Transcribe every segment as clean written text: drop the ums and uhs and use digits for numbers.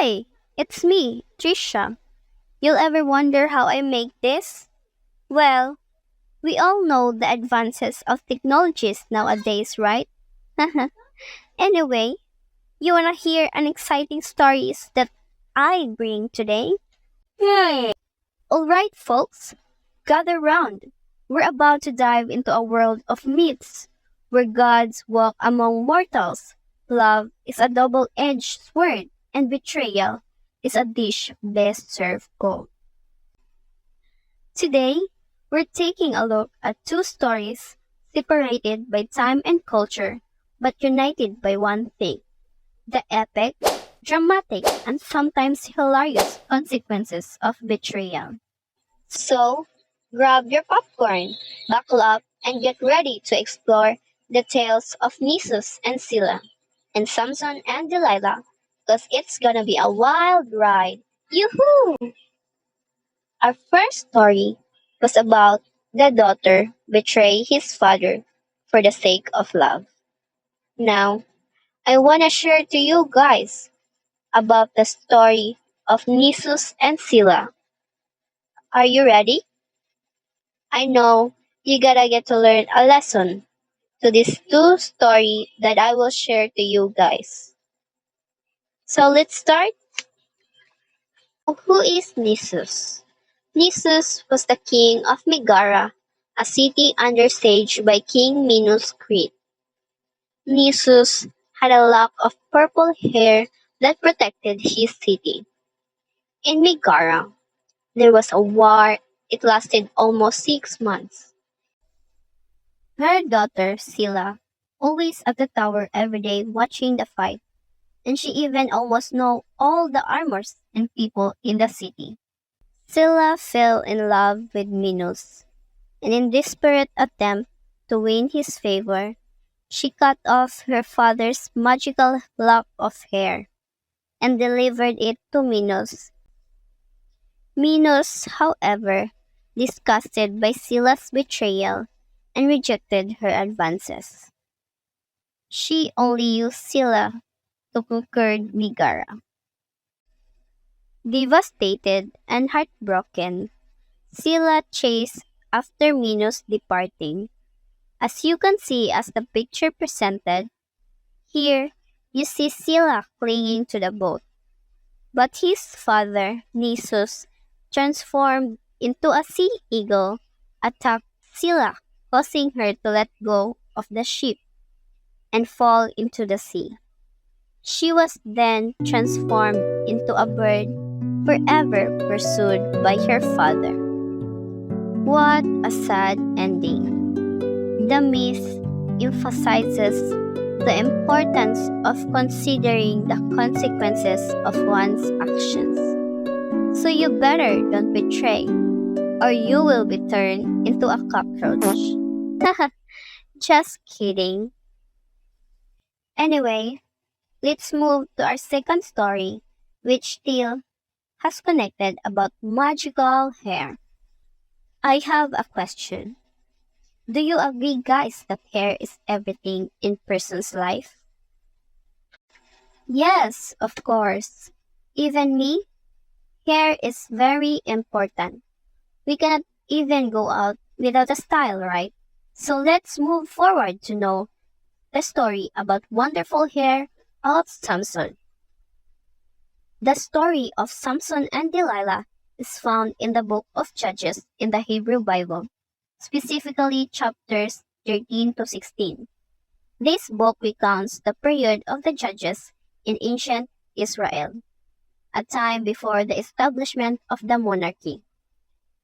Hi, it's me, Trisha. You'll ever wonder how I make this? Well, we all know the advances of technologies nowadays, right? Anyway, you wanna hear an exciting stories that I bring today? Yay! Alright, folks, gather round. We're about to dive into a world of myths where gods walk among mortals. Love is a double edged sword, and betrayal is a dish best served cold. Today, we're taking a look at two stories separated by time and culture, but united by one thing: the epic, dramatic, and sometimes hilarious consequences of betrayal. So, grab your popcorn, buckle up, and get ready to explore the tales of Nisus and Scylla, and Samson and Delilah, because it's gonna be a wild ride. Yoo-hoo! Our first story was about the daughter betray his father for the sake of love. Now, I wanna share to you guys about the story of Nisus and Scylla. Are you ready? I know you gotta get to learn a lesson to this two story that I will share to you guys. So let's start. Who is Nisus? Nisus was the king of Megara, a city under siege by King Minos Crete. Nisus had a lock of purple hair that protected his city. In Megara, there was a war. It lasted almost 6 months. Her daughter, Scylla, always at the tower every day watching the fight, and she even almost know all the armors and people in the city. Scylla fell in love with Minos, and in desperate attempt to win his favor, she cut off her father's magical lock of hair and delivered it to Minos. Minos, however, disgusted by Scylla's betrayal and rejected her advances. She only used Scylla to conquer Megara. Devastated and heartbroken, Scylla chased after Minos departing. As you can see as the picture presented, here you see Scylla clinging to the boat. But his father, Nisus, transformed into a sea eagle, attacked Scylla, causing her to let go of the ship and fall into the sea. She was then transformed into a bird, forever pursued by her father. What a sad ending. The myth emphasizes the importance of considering the consequences of one's actions. So you better don't betray, or you will be turned into a cockroach. Just kidding. Anyway, let's move to our second story, which still has connected about magical hair. I have a question. Do you agree, guys, that hair is everything in person's life? Yes, of course. Even me, hair is very important. We cannot even go out without a style, right? So let's move forward to know the story about wonderful hair of Samson. The story of Samson and Delilah is found in the book of Judges in the Hebrew Bible, specifically chapters 13 to 16. This book recounts the period of the judges in ancient Israel, a time before the establishment of the monarchy,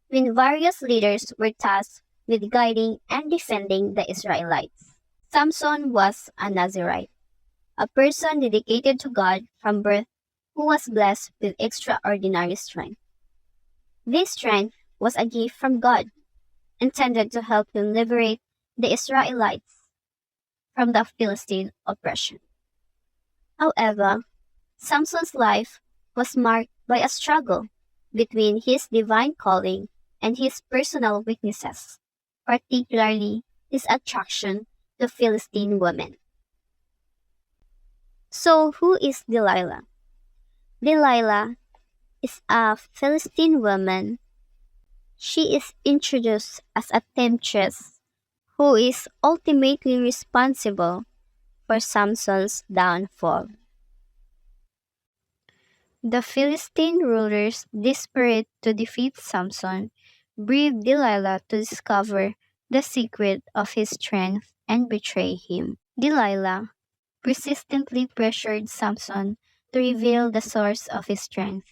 when various leaders were tasked with guiding and defending the Israelites. Samson was a Nazirite, a person dedicated to God from birth who was blessed with extraordinary strength. This strength was a gift from God, intended to help him liberate the Israelites from the Philistine oppression. However, Samson's life was marked by a struggle between his divine calling and his personal weaknesses, particularly his attraction to Philistine women. So, who is Delilah? Delilah is a Philistine woman. She is introduced as a temptress who is ultimately responsible for Samson's downfall. The Philistine rulers, desperate to defeat Samson, briefed Delilah to discover the secret of his strength and betray him. Delilah persistently pressured Samson to reveal the source of his strength.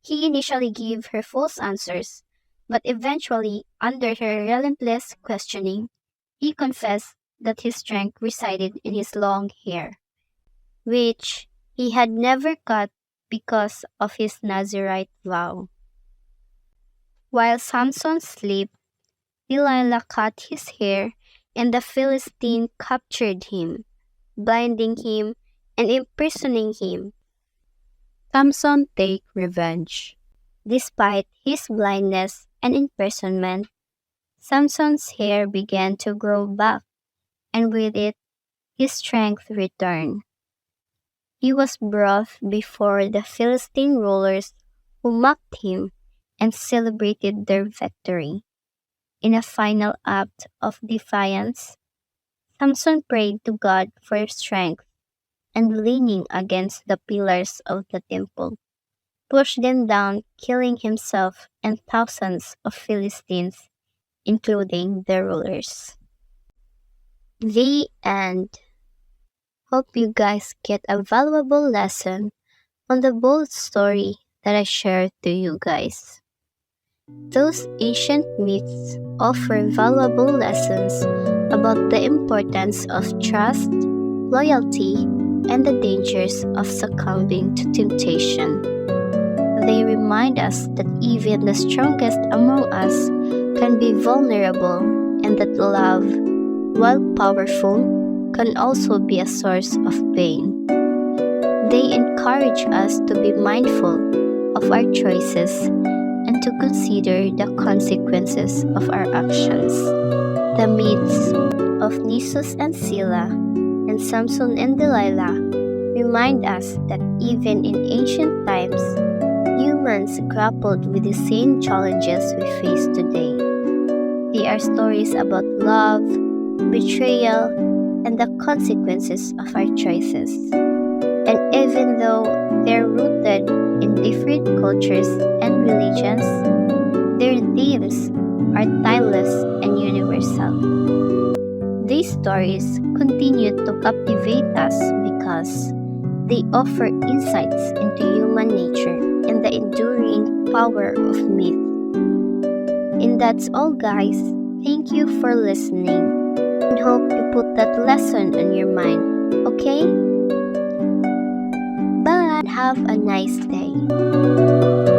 He initially gave her false answers, but eventually, under her relentless questioning, he confessed that his strength resided in his long hair, which he had never cut because of his Nazirite vow. While Samson slept, Delilah cut his hair, and the Philistine captured him, blinding him and imprisoning him. Samson take revenge. Despite his blindness and imprisonment, Samson's hair began to grow back, and with it, his strength returned. He was brought before the Philistine rulers who mocked him and celebrated their victory. In a final act of defiance, Samson prayed to God for strength and leaning against the pillars of the temple, pushed them down, killing himself and thousands of Philistines, including the rulers. The end. Hope you guys get a valuable lesson on the bold story that I shared to you guys. Those ancient myths offer valuable lessons about the importance of trust, loyalty, and the dangers of succumbing to temptation. They remind us that even the strongest among us can be vulnerable and that love, while powerful, can also be a source of pain. They encourage us to be mindful of our choices and to consider the consequences of our actions. The myths of Nisus and Scylla and Samson and Delilah remind us that even in ancient times, humans grappled with the same challenges we face today. They are stories about love, betrayal, and the consequences of our choices. And even though they're rooted in different cultures and religions, their themes are timeless and universal. These stories continue to captivate us because they offer insights into human nature and the enduring power of myth. And that's all, guys. Thank you for listening, and hope you put that lesson on your mind, okay? Bye! Have a nice day.